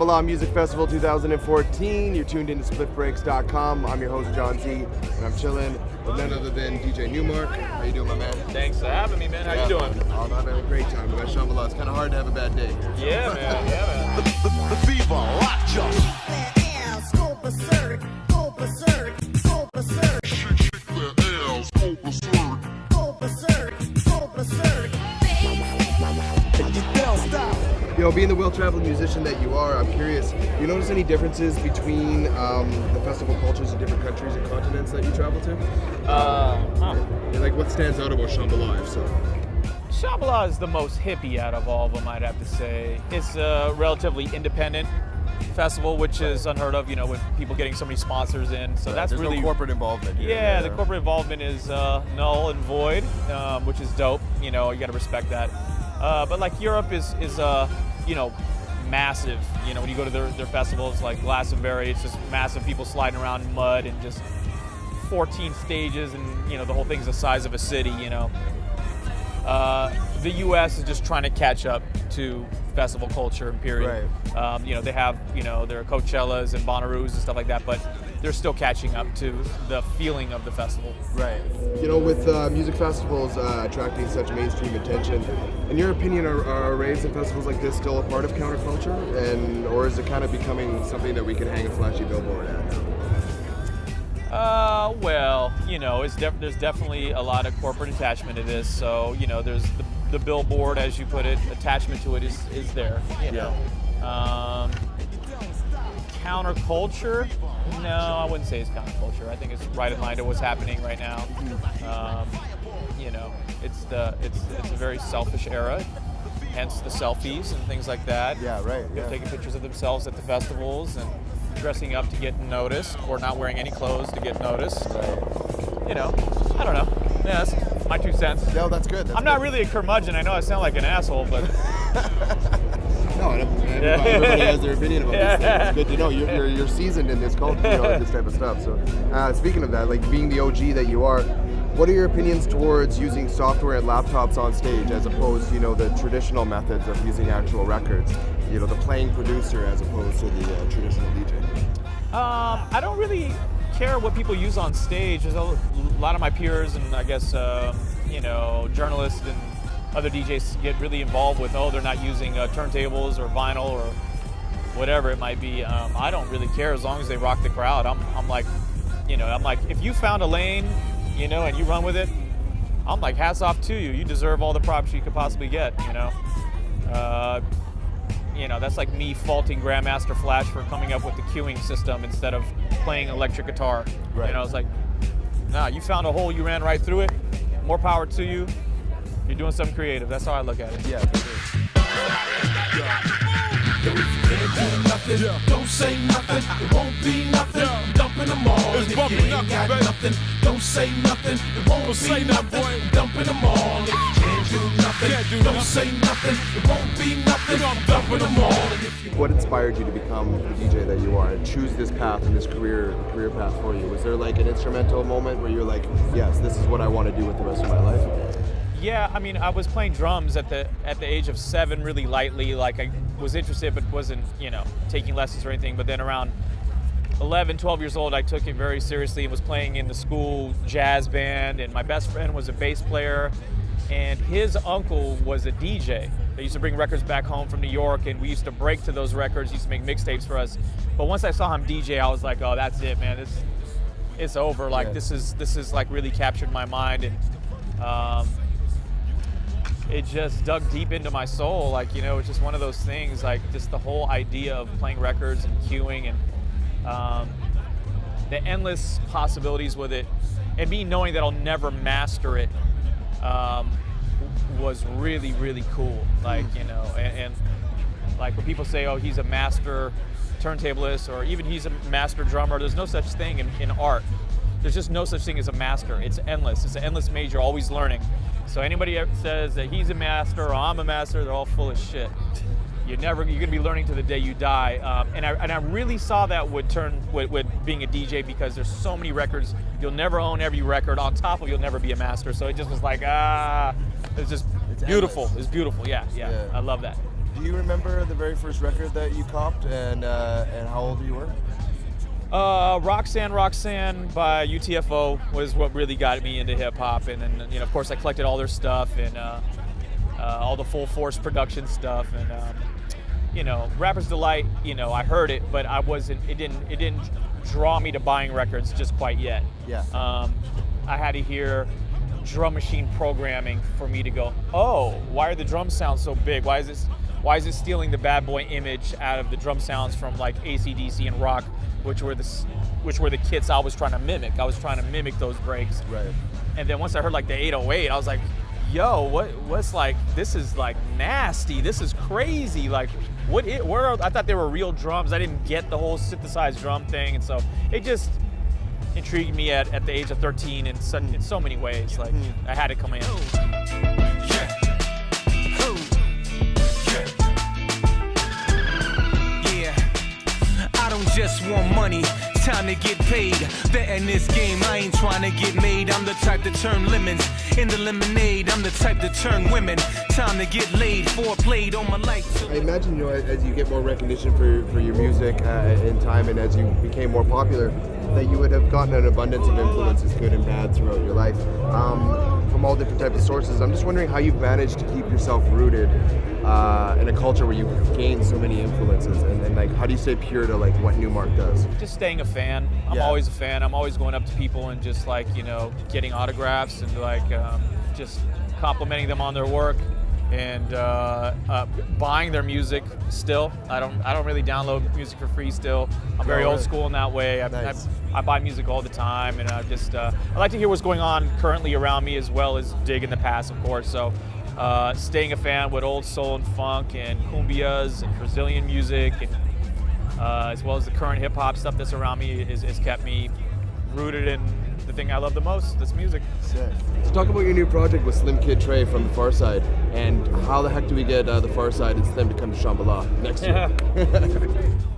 Shambhala Music Festival 2014. You're tuned into spliffbreaks.com. I'm your host, John Z, and I'm chilling with none other than DJ Newmark. How you doing, my man? Thanks for having me, man. How you doing? I'm having a great time. At Shambhala, it's kind of hard to have a bad day here. Yeah, man. Yeah, man. The fever, lockjaw. Go berserk, go berserk, go berserk. Shake their ass, go berserk. Go berserk, go berserk. And you don't stop. You know, being the well-traveled musician that you are, I'm curious, do you notice any differences between the festival cultures in different countries and continents that you travel to? Like, what stands out about Shambhala, if so? Shambhala is the most hippie out of all of them, I'd have to say. It's a relatively independent festival, which is unheard of, you know, with people getting so many sponsors in. So that's There's really no corporate involvement here. Yeah, the corporate involvement is null and void, which is dope. You know, you got to respect that. But like Europe is you know, massive. You know, when you go to their festivals like Glastonbury, it's just massive, people sliding around in mud and just 14 stages, and you know, the whole thing's the size of a city. You know, the U.S. is just trying to catch up to festival culture and period. Right. You know, they have, you know, their Coachellas and Bonnaroos and stuff like that, but they're still catching up to the feeling of the festival. Right. You know, with music festivals attracting such mainstream attention, in your opinion, are raves and festivals like this still a part of counterculture, or is it kind of becoming something that we can hang a flashy billboard at now? Well, you know, there's definitely a lot of corporate attachment to this. So, you know, there's the billboard, as you put it, attachment to it is there. You know, counterculture? No, I wouldn't say it's counterculture. I think it's right in line to what's happening right now. You know, it's a very selfish era. Hence the selfies and things like that. Yeah, right. People taking pictures of themselves at the festivals and dressing up to get noticed, or not wearing any clothes to get noticed. Right. You know, I don't know. Yeah, that's my 2 cents. No, that's good. I'm not really a curmudgeon. I know I sound like an asshole, but No, everybody has their opinion about this thing. It's good to know you're seasoned in this culture, you know, this type of stuff. So, speaking of that, like being the OG that you are, what are your opinions towards using software and laptops on stage as opposed to, you know, the traditional methods of using actual records? You know, the playing producer as opposed to the traditional DJ. I don't really care what people use on stage. There's a lot of my peers and I guess you know, journalists and other DJs get really involved with, they're not using turntables or vinyl or whatever it might be. I don't really care as long as they rock the crowd. I'm like, you know, if you found a lane, you know, and you run with it, I'm like, hats off to you. You deserve all the props you could possibly get, you know. You know, that's like me faulting Grandmaster Flash for coming up with the queuing system instead of playing electric guitar. Right. You know, it's like, nah, you found a hole, you ran right through it. More power to you. You're doing something creative. That's how I look at it. Yeah, for sure. Don't say nothing, it won't be nothing. I'm dumping them all. It's If bumping you ain't up, got baby. nothing, don't say nothing, it won't say be nothing, nothing. boy. I'm dumping them all. If you can't do nothing, Can't do don't nothing. say nothing, it won't be nothing. I'm dumping them all. And if you What inspired you to become the DJ that you are and choose this path and this career path for you? Was there like an instrumental moment where you're like, yes, this is what I want to do with the rest of my life? Yeah, I mean, I was playing drums at the age of 7, really lightly. Like, I was interested, but wasn't, you know, taking lessons or anything. But then around 11, 12 years old, I took it very seriously and was playing in the school jazz band. And my best friend was a bass player, and his uncle was a DJ. They used to bring records back home from New York, and we used to break to those records. He used to make mixtapes for us. But once I saw him DJ, I was like, oh, that's it, man. It's over. Like, Yeah. this is like really captured my mind, and it just dug deep into my soul. Like, you know, it's just one of those things, like just the whole idea of playing records and queuing and the endless possibilities with it, and me knowing that I'll never master it was really, really cool. Like, you know, and like when people say, oh, he's a master turntablist, or even he's a master drummer, there's no such thing in art. There's just no such thing as a master. It's endless. It's an endless major, always learning. So anybody that says that he's a master or I'm a master, they're all full of shit. You're gonna be learning to the day you die. And I really saw that with being a DJ, because there's so many records. You'll never own every record. On top of you'll never be a master. So it just was like, it's just beautiful. endless. It's beautiful. Yeah. I love that. Do you remember the very first record that you copped and how old you were? Roxanne by UTFO was what really got me into hip hop, and then of course I collected all their stuff and all the Full Force production stuff, and Rapper's Delight. I heard it, but I wasn't. It didn't draw me to buying records just quite yet. Yeah. I had to hear drum machine programming for me to go, oh, why are the drum sounds so big? Why is it stealing the bad boy image out of the drum sounds from like AC/DC and rock, which were the kits I was trying to mimic. I was trying to mimic those breaks. Right. And then once I heard like the 808, I was like, yo, what's like, this is like nasty. This is crazy. Like, I thought they were real drums. I didn't get the whole synthesized drum thing. And so it just intrigued me at the age of 13 in so many ways. Like, I had to come in. I don't just want money, it's time to get paid. Betting this game, I ain't trying to get made. I'm the type to turn lemons into lemonade. I'm the type to turn women. Time to get laid, foreplayed on my life. I imagine, as you get more recognition for your music in time, and as you became more popular, that you would have gotten an abundance of influences, good and bad, throughout your life, from all different types of sources. I'm just wondering how you've managed to keep yourself rooted in a culture where you've gained so many influences, and like, how do you stay pure to like what Newmark does? Just staying a fan. I'm always a fan. I'm always going up to people and just like, getting autographs and like just complimenting them on their work and buying their music still. I don't really download music for free still. I'm very old school in that way. I buy music all the time, and I like to hear what's going on currently around me, as well as dig in the past, of course. So staying a fan with old soul and funk and cumbias and Brazilian music, and as well as the current hip hop stuff that's around me has kept me rooted in the thing I love the most, this music. Sick. So talk about your new project with Slim Kid Trey from The Far Side, and how the heck do we get The Far Side and Slim to come to Shambhala next year?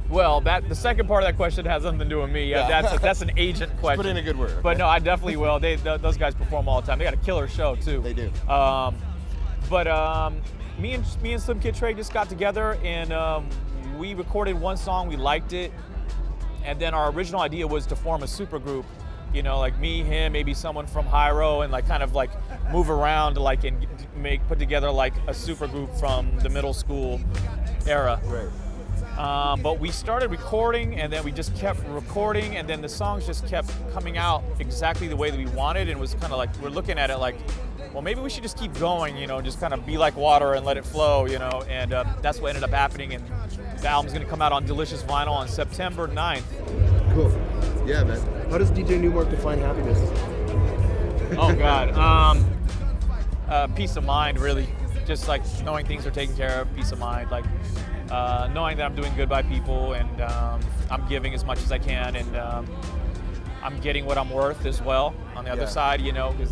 Well, the second part of that question has nothing to do with me. That's an agent question. Put in a good word. Okay? But no, I definitely will. Those guys perform all the time. They got a killer show too. They do. But me and Slim Kid Trey just got together, and we recorded one song. We liked it, and then our original idea was to form a super group. Like me, him, maybe someone from Rieu, and like kind of like move around, like, and put together like a super group from the middle school era. Right. But we started recording, and then we just kept recording, and then the songs just kept coming out exactly the way that we wanted, and it was kind of like, we're looking at it like, well, maybe we should just keep going, just kind of be like water and let it flow, and that's what ended up happening, and the album's gonna come out on Delicious Vinyl on September 9th. Cool. Yeah, man. How does DJ Newmark define happiness? Oh, God. Peace of mind, really. Just like knowing things are taken care of, peace of mind. Like knowing that I'm doing good by people, and I'm giving as much as I can, and I'm getting what I'm worth as well on the other side, because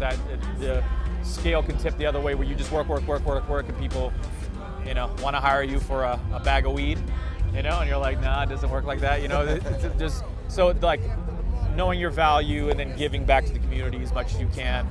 the scale can tip the other way, where you just work, and people, want to hire you for a bag of weed, and you're like, nah, it doesn't work like that, it's just, so like knowing your value and then giving back to the community as much as you can,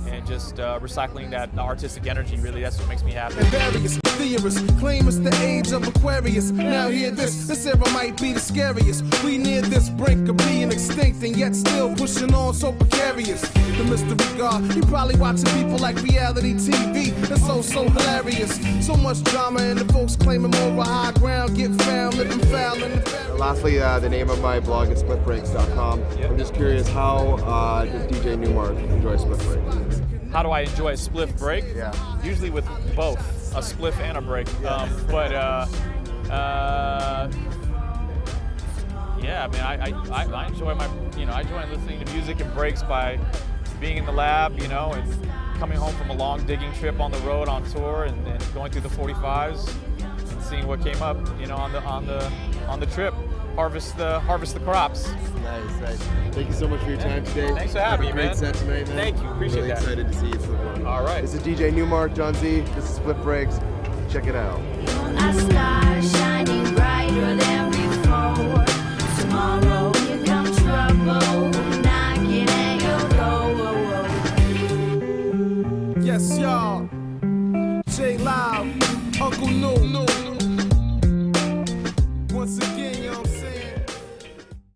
and just recycling that artistic energy, really, that's what makes me happy. Various theorists claim it's the age of Aquarius. Now hear this era might be the scariest. We near this brink of being extinct, and yet still pushing on, so precarious. The mystery God, you probably watching people like reality TV. It's so hilarious. So much drama, and the folks claiming more high ground, get found, living foul in the Lastly, the name of my blog is spliffbreaks.com. I'm just curious, how does DJ Newmark enjoy Spliff Breaks? How do I enjoy a spliff break? Yeah. Usually with both, a spliff and a break. Yeah. Yeah, I mean, I enjoy I enjoy listening to music and breaks by being in the lab, and coming home from a long digging trip on the road on tour, and going through the 45s and seeing what came up, on the trip. Harvest the crops. Nice. Thank you so much for your time today. Thank for having me, man. Great set tonight, man. Thank you. Appreciate really that. Excited to see you. So all right. This is DJ Newmark, John Z. This is Spliff Breaks. Check it out. A star shining brighter than before. Tomorrow here comes trouble knocking at your door. Yes, y'all. J Loud, Uncle Who knew?